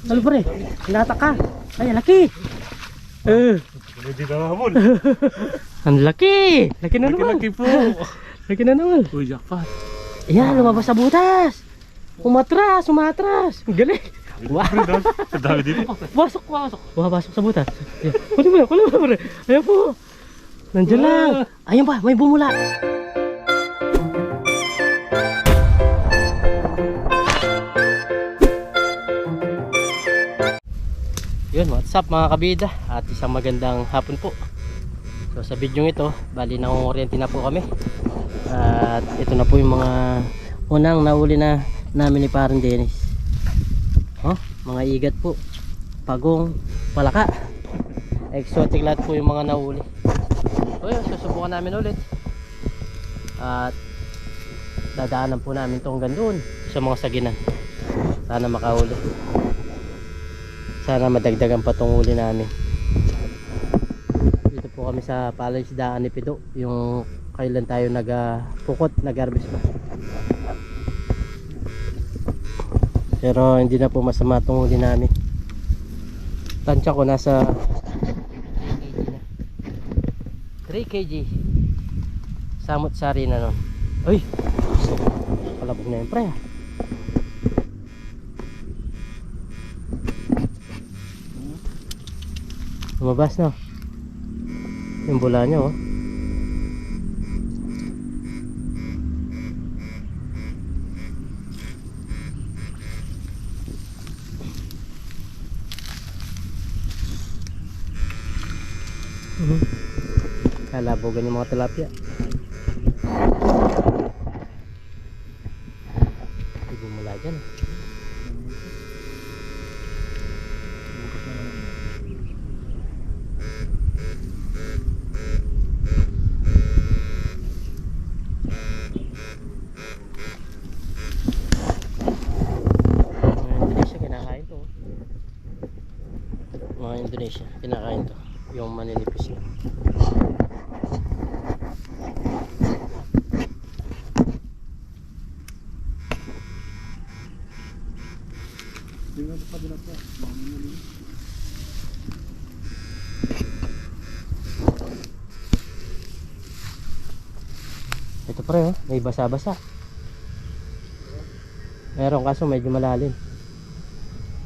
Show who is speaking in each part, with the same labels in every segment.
Speaker 1: Ano pre? Hinata ka. Ay, laki.
Speaker 2: Hindi na nahabol.
Speaker 1: Ang laki. Laki na naman.
Speaker 2: Laki po.
Speaker 1: Laki na naman.
Speaker 2: Uy, jackpot.
Speaker 1: Ayan, lumabas sa butas. Umatras. Ang galing. Wow.
Speaker 2: Ang dami dito.
Speaker 1: Pasok. Pasok sa butas. Ayan. Kunin mo pre. Ayan po. Nandiyan lang. Ayan pa, may bumula. Yun, what's up mga kabida at isang magandang hapon po. So sa video ito, bali nangunguryente na po kami. At ito na po yung mga unang nahuli na namin ni Parang Dennis. Oh, mga igat po. Pagong, palaka. Exotic lahat po yung mga nahuli. So yun, susubukan namin ulit. At dadaanan po namin itong gandun sa mga saginan. Sana makahuli. Sana madagdagan pa itong huli namin. Dito po kami sa palaisdaan ni Pido, yung kailan tayo nagpukot, nag-harvest pa. Pero hindi na po masama itong huli namin. Tansya ko nasa 3 kg. Samot sari na nun. Uy! Palabog na yun pre. Lumabas na yung bula nyo, oh. Kalabogan yung mga tilapia. Hindi bumula dyan. Mga Indonesia kinakain to, yung maninipis na. Ito pre, oh, may basa-basa. Meron kaso medyo malalim.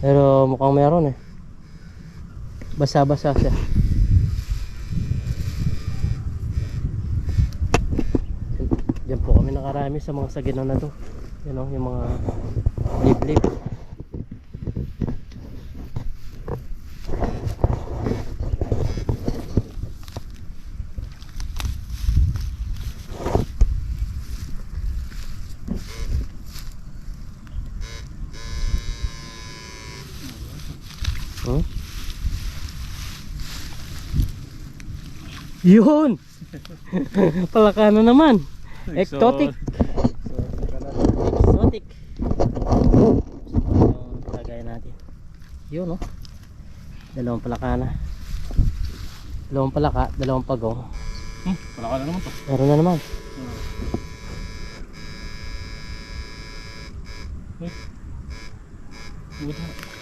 Speaker 1: Pero mukhang meron eh. Basa-basa siya. Diyan po kami nakarami sa mga saginan na to. Yan o, yung mga lip-lip. Yun! Palaka na naman. Exotic. Exotic. Lagay natin. Yun, oh. Dalawang palaka na. Dalawang palaka, dalawang pagong.
Speaker 2: Palaka na naman to.
Speaker 1: Meron na naman.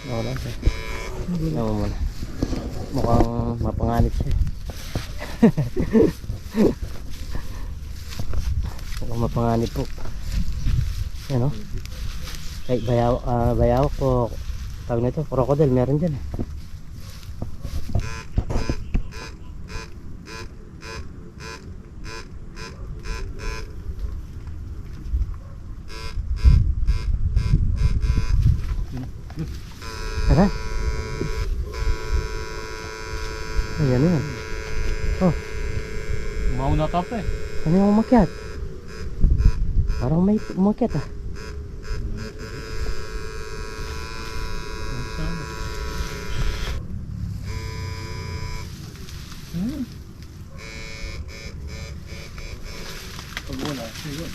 Speaker 1: Wala siya. Tignan mo muna. Mukhang mapanganib siya. Mukhang mapanganib po. Yan o. Kahit bayawak po. Tawag na ito, crocodile, meron dyan eh. Tara. Ayan yan. Oh.
Speaker 2: Umauna ka pa eh.
Speaker 1: Ano yung umakyat? Parang may umakyat ah.
Speaker 2: Pag wala, sige.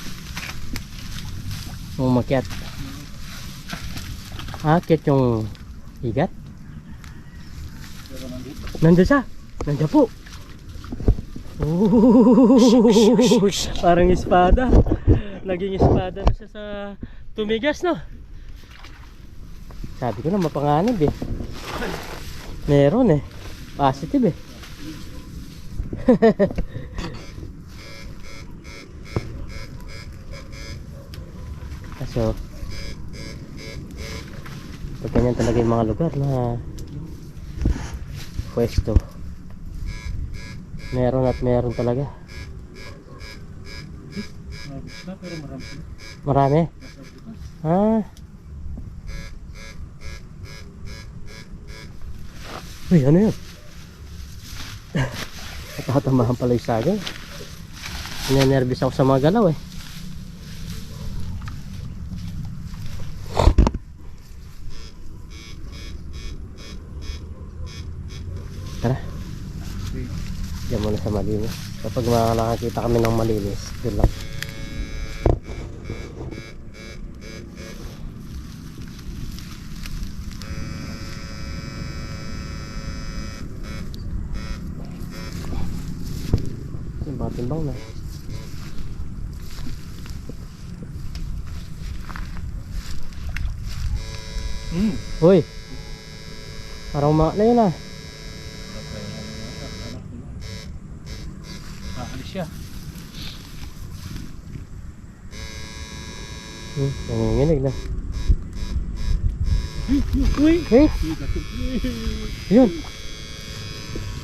Speaker 1: Umakyat. Akyat yung higat. Nandiyan siya. Nandiyan po. Parang espada. Naging espada na siya sa tumigas, no? Sabi ko na mapanganib eh. Meron eh. Positive eh. Kaso pag ganyan talaga yung mga lugar na pwesto, meron at meron talaga.
Speaker 2: Mabos na pero marami.
Speaker 1: Marami. Ah. Uy, ano yun? Natatambahan pala yung sagay. Ninenervous ako sa mga galaw eh. Tara. Diyan muna sa malinis. Kapag nakakita kami ng malinis, doon lang. Timbang na. Uy, parang umangat na yun ah.
Speaker 2: Alis siya.
Speaker 1: Nanginginig na.
Speaker 2: Uy!
Speaker 1: Eh, yun.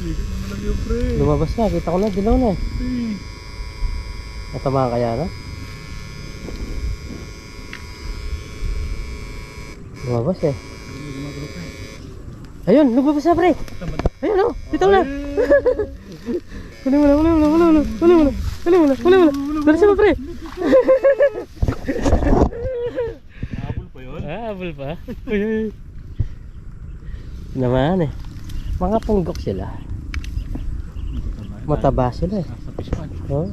Speaker 2: Ligat naman lang yung pre.
Speaker 1: Lumabas na, kita ko na, dilaw na. Natamaan kaya na? Lumabas eh. Ayun, lumabas na pre. Ayun oh, bitaw na. Wala. Dali siya pre.
Speaker 2: Nahabol pa yun?
Speaker 1: Habol pa. Uy. Naman eh. Mga punggok sila. Mataba sila eh.
Speaker 2: Sa pispan.
Speaker 1: Oh.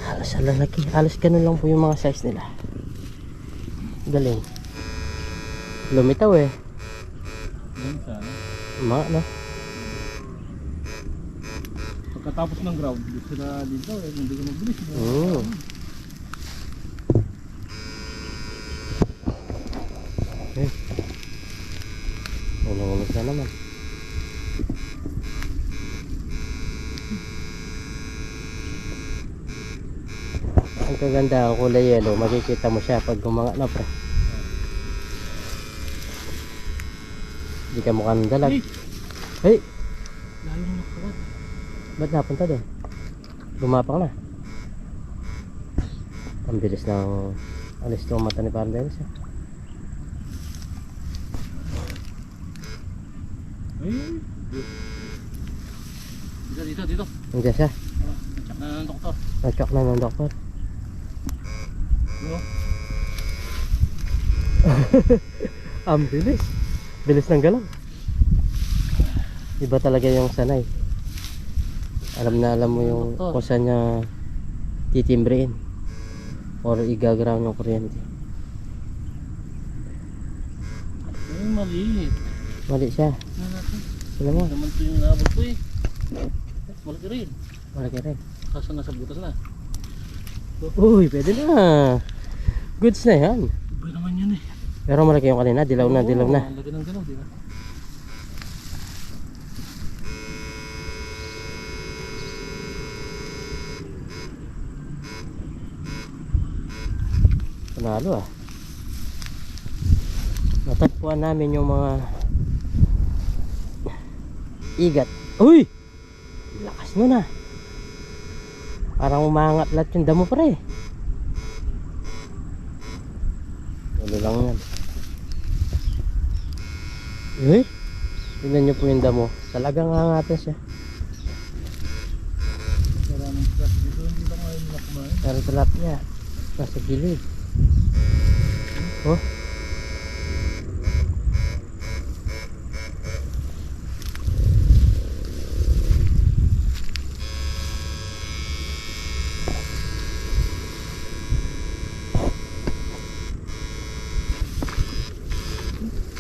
Speaker 1: Halos alalaki. Halos ganun lang po yung mga size nila. Galing. Lumitaw eh.
Speaker 2: Yan sana.
Speaker 1: Mga no.
Speaker 2: Pagkatapos ng ground, gusto na dito eh. Hindi ko magbilis.
Speaker 1: Ulong-ulog na naman. Ang kaganda ang kulay yellow, makikita mo siya pag gumanga na pre. Hindi ka mukhang dalag. Hey!
Speaker 2: Lalo na nakuha.
Speaker 1: Ba't napunta doon? Gumapang na. Ang bilis ng alis ng mata ni Pardelis eh.
Speaker 2: Dito.
Speaker 1: Nandiyan siya.
Speaker 2: Check na ng doktor.
Speaker 1: Na-check na ng doktor.
Speaker 2: Ano?
Speaker 1: Ang bilis. Bilis ng galaw. Iba talaga yung sanay. Alam na alam mo yung kung saan niya titimbrein or igaground yung kuryente.
Speaker 2: Ay, maliit.
Speaker 1: Mali siya.
Speaker 2: Ano natin?
Speaker 1: Sila mo.
Speaker 2: Naman ito yung naabot ko eh. Malaki rin.
Speaker 1: Malaki rin.
Speaker 2: Kaso nasa butas na.
Speaker 1: Uy, pwede na. Goods na yan.
Speaker 2: Iba naman yun eh.
Speaker 1: Pero malaki yung kanina. Dilaw na, dilaw na.
Speaker 2: Lagi ng galaw, di ba?
Speaker 1: Panalo ah. Natagpuan namin yung mga igat. Uy! Lakas nun ah. Parang umangat lahat yung damo pre. Ano lang yan. Uy! Tignan nyo po yung damo. Talagang angatan siya.
Speaker 2: Maraming stress dito, hindi lang ngayon na kumain.
Speaker 1: Pero talap niya. Nasa gilid. Oh.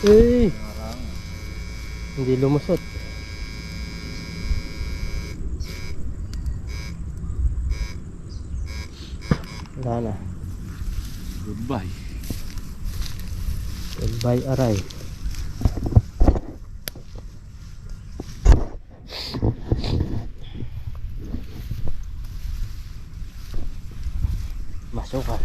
Speaker 1: Uy! Hindi lumusot. Wala na.
Speaker 2: Goodbye.
Speaker 1: By Aray. Masukal.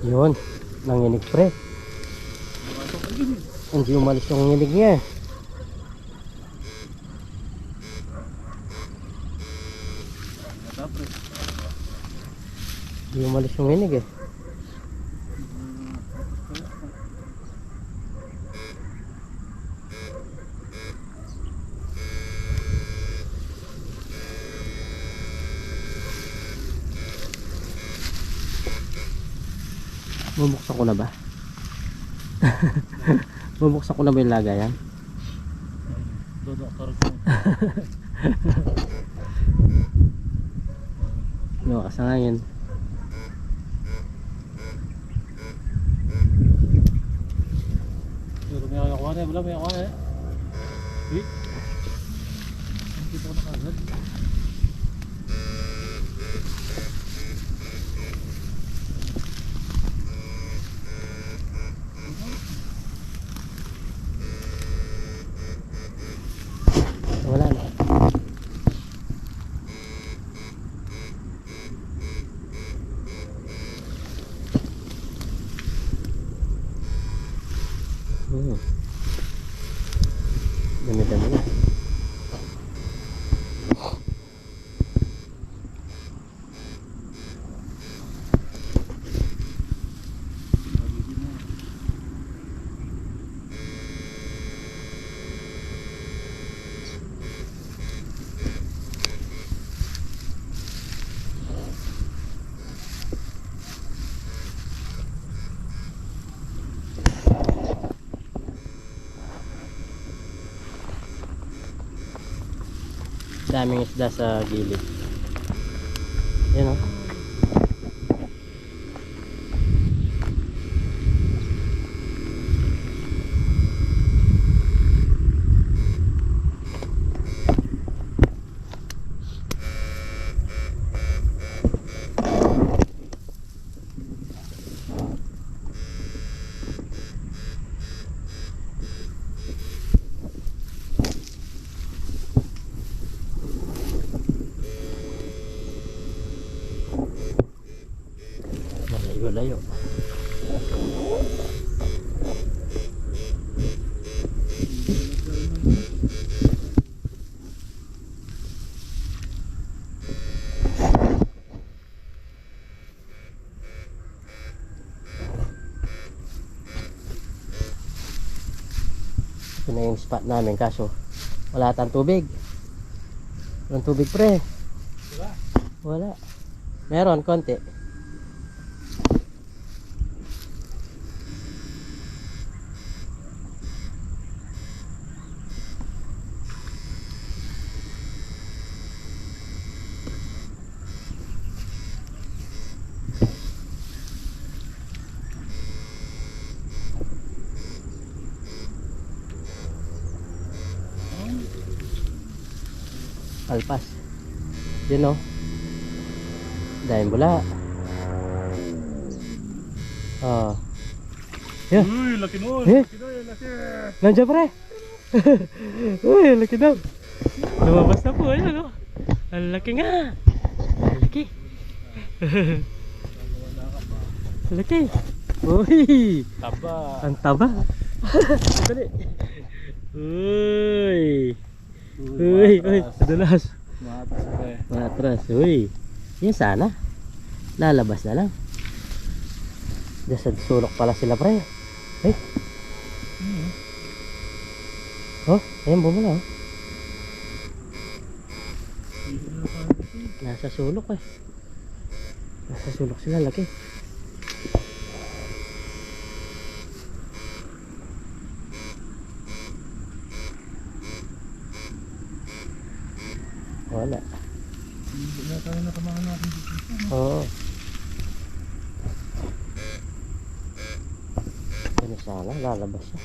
Speaker 1: Yun, nanginig pre. Hindi umalis yung nginig niya. Hindi umalis yung nginig eh. Bubuksan ko na ba? Bubuksan ko na ba yung lagayan? No, kasangangin.
Speaker 2: May ako na, wala may ako na. Hindi ko nakagad.
Speaker 1: Wala na. Dami-dami na. Daming isda sa gilid. Yan o. Layo. Ito na yung spot namin kaso wala tayong tubig. Walang tubig pre. Wala. Meron konti. Alpas. Yun o. Dahil bula. Oh. Yan.
Speaker 2: Uy, laki nun.
Speaker 1: Eh?
Speaker 2: Laki nun, laki.
Speaker 1: Nandiyan pre. Uy, laki daw. Lumabas na po. Ayun o. Ang laki nga. Ang laki. Ang laki. Uy.
Speaker 2: Taba.
Speaker 1: Ang taba. Dali. Uy. Uy, uy, dulas.
Speaker 2: Matras pre.
Speaker 1: Matras, uy. Yan sana. Lalabas na lang. Diyan sa sulok pala sila pre. Ay, Oh, ayan bumula oh. Nasa sulok eh. Nasa sulok sila, laki. Wala.
Speaker 2: Hindi na tayo nakamahan natin dito.
Speaker 1: Oo. Ano sana, lalabas siya.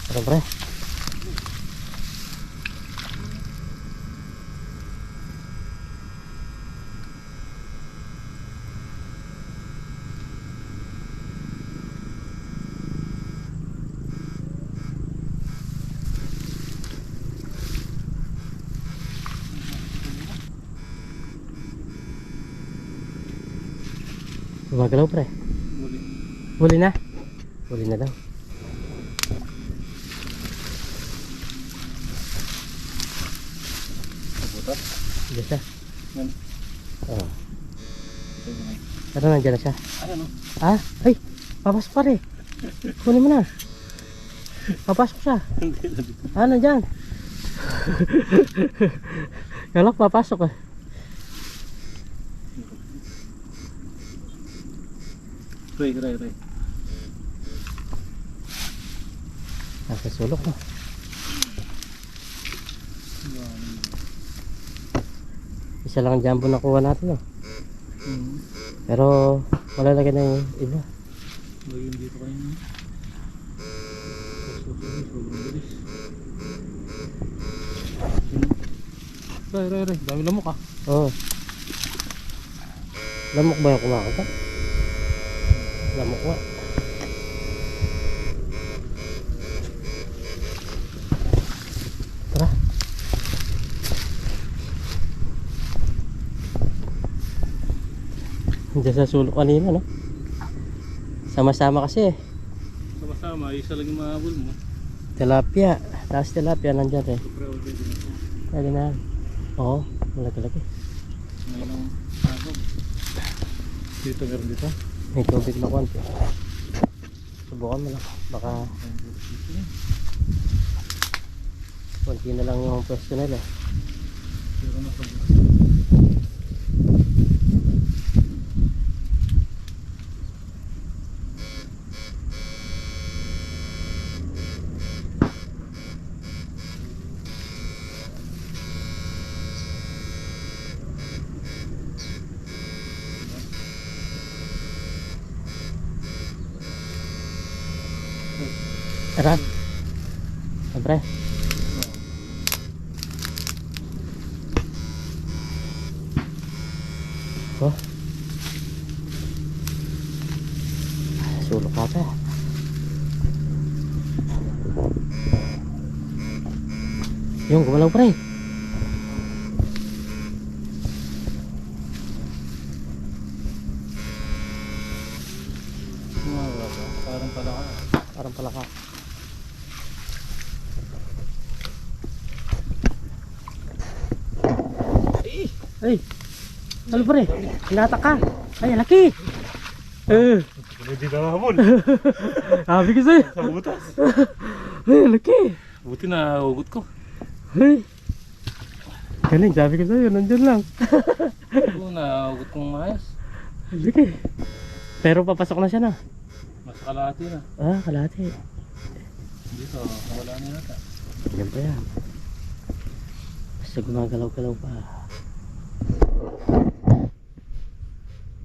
Speaker 1: Ano pre? Gumagalaw pre.
Speaker 2: Muli.
Speaker 1: Huli na. Huli na daw.
Speaker 2: Kabutas.
Speaker 1: Diyan siya.
Speaker 2: Yan.
Speaker 1: Oh.
Speaker 2: Ito yun eh.
Speaker 1: Pero nandiyan na siya.
Speaker 2: Ayan o.
Speaker 1: Ah, ay, papasok pa rin. Kunin mo na. Papasok siya. Ah, nandyan. Galak, papasok eh.
Speaker 2: Ray.
Speaker 1: Nasa sulok na. Isa lang ang jumbo na kuha natin oh. Pero malalagay na yung iba.
Speaker 2: Lagyan dito kayo. Sobrang bilis. Ray. Dami lamok ah.
Speaker 1: Oo. Lamok ba yung kumakagat? Lamok nga. Tara. Diyan sa sulok kanina no? Sama-sama kasi eh.
Speaker 2: Sama-sama, isa lang yung mahabol mo.
Speaker 1: Tilapia. Taas tilapia nandyan eh.
Speaker 2: Siyempre, okay din ako.
Speaker 1: Pwede na yan. Oo, malaki-laki.
Speaker 2: Ngayon ang agog. Dito meron dito.
Speaker 1: May tubig na konti. Subukan mo lang. Baka konti na lang yung pwesto nila.
Speaker 2: Pero nasa
Speaker 1: Tara. Siyempre. Oh. Sulok ka pa. Yung gumalaw pre.
Speaker 2: parang palaka.
Speaker 1: Parang palaka. Ay! Ano pre? Hinatak ka! Ay, laki!
Speaker 2: Hindi na mahabol.
Speaker 1: Sabi ko sa'yo!
Speaker 2: Sa butas.
Speaker 1: Ay, laki!
Speaker 2: Buti na hugot ko.
Speaker 1: Ay! Galing, sabi ko sa'yo, nandyan lang.
Speaker 2: Oo, nahugot kong maayos.
Speaker 1: Laki! Pero papasok na siya na.
Speaker 2: Mas kalahati na.
Speaker 1: Ah, kalahati.
Speaker 2: Dito, wala na yata.
Speaker 1: Yan pa yan. Basta gumagalaw-galaw pa.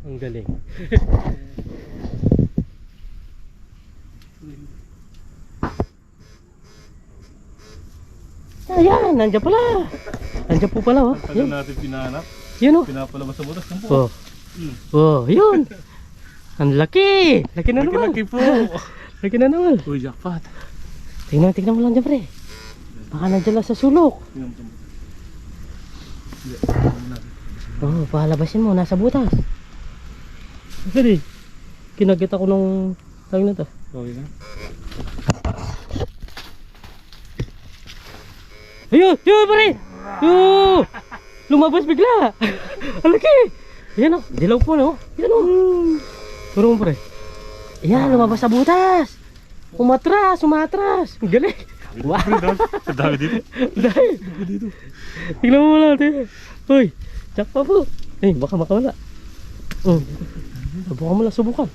Speaker 1: Ang galing. Ayan, nandiyan pala. Nandiyan po pala oh.
Speaker 2: Tagal
Speaker 1: Yun,
Speaker 2: natin pinahanap.
Speaker 1: yun oh.
Speaker 2: Pinapalabas sa butas ng
Speaker 1: Oh,
Speaker 2: buo.
Speaker 1: oh, yun. Ang laki. Laki na naman.
Speaker 2: Laki po.
Speaker 1: Laki na naman.
Speaker 2: Uy, jackpot.
Speaker 1: Tingnan mo lang dyan pre. Baka nandiyan lang sa sulok.
Speaker 2: Tingnan mo.
Speaker 1: Oo, palabasin mo, nasa butas. Kasi, kinagat ako nung tawag na to.
Speaker 2: Okay na?
Speaker 1: Ayun! Yun pare! Yun! Lumabas bigla! Alaki! Yan o, dilaw po no? Yan o! Turong pare. Yan, lumabas sa butas! Umatras! Galing! Wow!
Speaker 2: Ang dami dito.
Speaker 1: Dahil!
Speaker 2: Dito.
Speaker 1: Tignan mo natin. Uy! Tsak pa po! Eh, baka makawala. Oh. Subukan.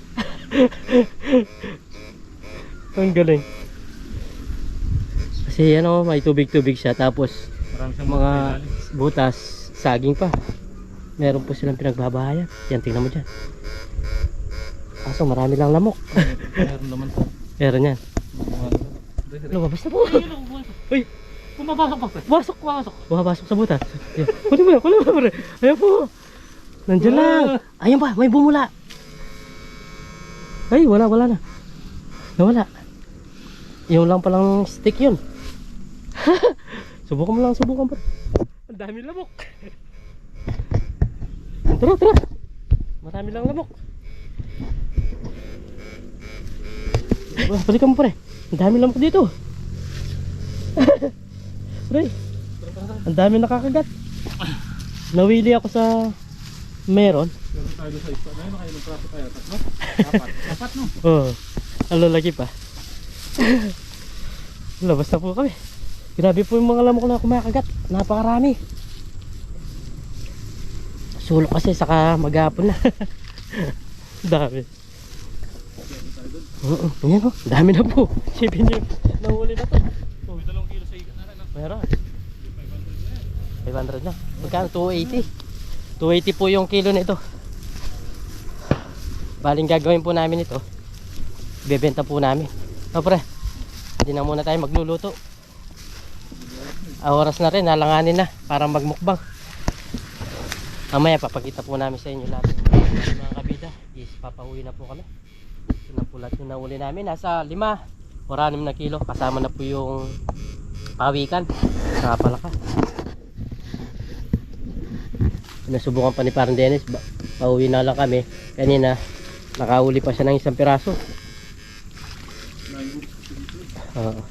Speaker 1: Ang galing. Kasi ano, may tubig-tubig siya. Tapos
Speaker 2: Marami siyang
Speaker 1: mga butas, saging pa. Meron po silang pinagbabahayan. Yan, tingnan mo dyan. Kaso marami lang lamok.
Speaker 2: Meron naman to.
Speaker 1: Meron yan. Lumabas na po. Uy!
Speaker 2: Pumapasok pa.
Speaker 1: Bumabasok sa butas. Yan. Kunin mo pre. Ayan po. Nandiyan lang. Ayan pa, may bumula. Ay, wala na. Nawala. Yung lang palang stick yun. Subukan pa. Ang dami lamok. Tara. Marami lang lamok. Balikan mo pre. Ang dami lamok dito. Pre. Ang dami nakakagat. Nawili ako sa meron.
Speaker 2: Meron tayo sa isa. Meron kayo ng praso tayo. Tatlo? Apat no?
Speaker 1: Oo. Ang lalaki pa. Labas na po kami. Grabe po yung mga lamok na kumakagat. Napakarami. Sulok kasi saka maghapon na. Dami. Ayan o. Dami na po. Sipin nyo. Nahuli na to.
Speaker 2: May 2 kilo sa ikan na rin.
Speaker 1: Meron. 500 na. Magkano? 280. 280 po yung kilo nito. Baling gagawin po namin ito. Bebenta po namin. O pre, hindi na muna tayo magluluto. Oras na rin, nalanganin na para magmukbang. Mamaya papakita po namin sa inyo lahat. Mga kabida, is papauwi na po kami. Ito na po lahat yung nauli namin. Nasa 5 o 6 na kilo. Kasama na po yung pawikan. Nakapalaka. Nasubukan pa ni Parang Dennis. Pauwi na lang kami. Kanina, nakahuli pa siya ng 1 piraso. Oo.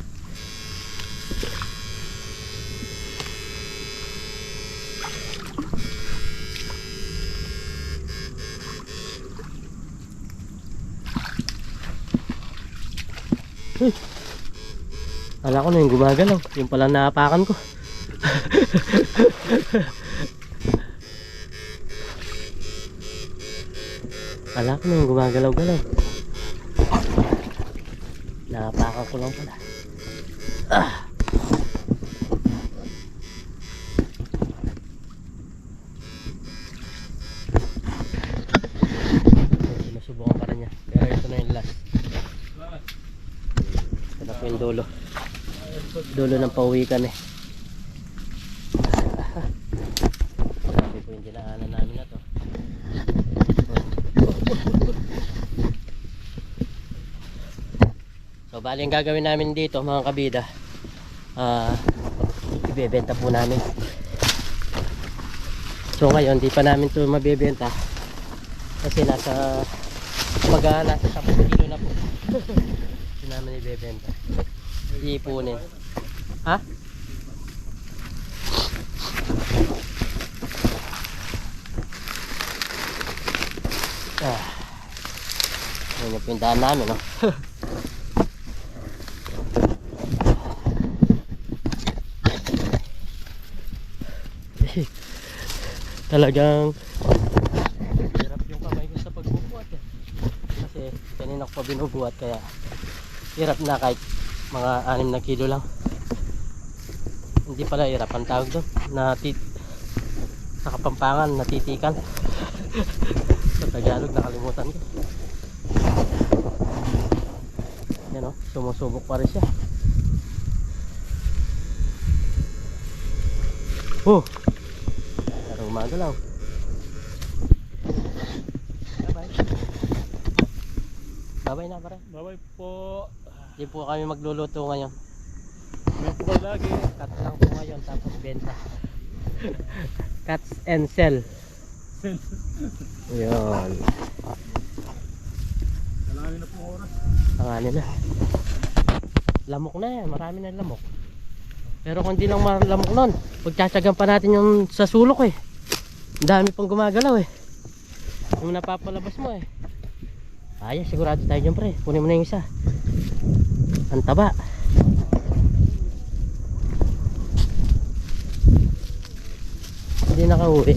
Speaker 1: Uy. Kala ko na yung gumagalaw. Yung pala naapakan ko. Kala ko na yung gumagalaw-galaw. Naapakan ko lang pala. Sinusubukan pa rin niya. Pero ito na yung last. Ito na po yung dulo. Dulo ng pauwikan eh. Grabe po yung dinaanan namin na to. So bali ang gagawin namin dito mga kabida, ibebenta po namin. So ngayon di pa namin ito mabebenta kasi nasa 10 kilo na po. Hindi namin ibebenta, iipunin. Ha? Yan yung pindahan namin, no? Talagang hirap yung kamay ko sa pagbubuhat eh. Kasi kanina ko pa binubuhat kaya hirap na kahit mga 6 na kilo lang. Hindi pala hirap ang tawag doon. Sa Kapampangan, natitikan. Sa Tagalog nakalimutan ko. Yan o, sumusubok pa rin siya. Oh! Gumagalaw. Bye-bye na pare.
Speaker 2: Bye-bye po.
Speaker 1: Hindi po kami magluluto ngayon.
Speaker 2: po kayo lagi.
Speaker 1: Cut lang po ngayon tapos benta. Cuts and sell. Yun.
Speaker 2: Kailangan na po oras.
Speaker 1: Tanganin na. Lamok na yan, marami na lamok. Pero kung di lang malamok nun, pagtsatsagan pa natin yung sa sulok eh. Ang dami pang gumagalaw eh. Yung napapalabas mo eh. Ayos, sigurado tayo dyan pre. Kunin mo na yung isa. Ang taba. Hindi nakauwi.